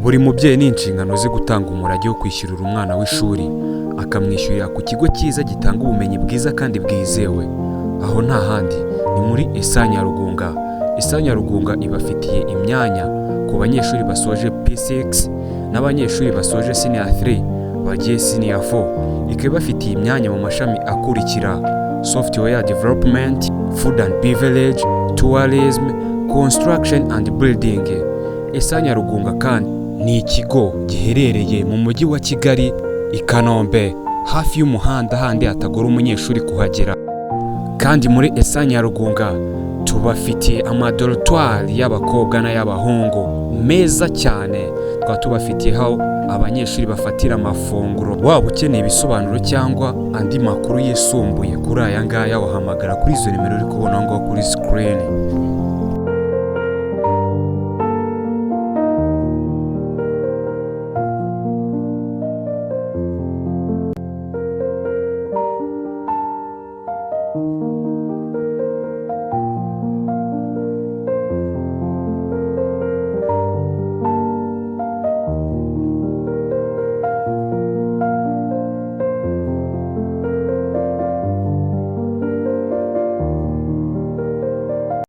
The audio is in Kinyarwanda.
Buri mubyeyi ni inshingano ze gutanga umurage wo kwishyurira umwana w'ishuri, akamwishyurira ku kigo cyiza gitanga ubumenyi bwiza kandi bwizewe. Aho nta handi ni muri ESSA Nyarugunga. ESSA Nyarugunga ibafitiye imyanya ku banyeshuri basoje P6 n'abanyeshuri basoje Senior 3 bagiye Senior 4. Ikaba ibafitiye imyanya mu mashami akurikira: Software Development, Food and Beverage, Tourism, Construction and Building. ESSA Nyarugunga kandi ni ikigo giherereye mu mujyi wa Kigali i Kanombe, hafi y'umuhanda handi hatagora umunyeshuri kuhagera. Kandi muri ESSA Nyarugunga tubafitiye amadortoir y'abakobwa n'ay'abahungu meza cyane. Tubafitiye aho abanyeshuri bafatira amafunguro. Waba ukeneye ibisobanuro cyangwa andi makuru yisumbuye kuri aya ngaya, wahamagara kuri izo nimero uri kubona ngo kuri screen.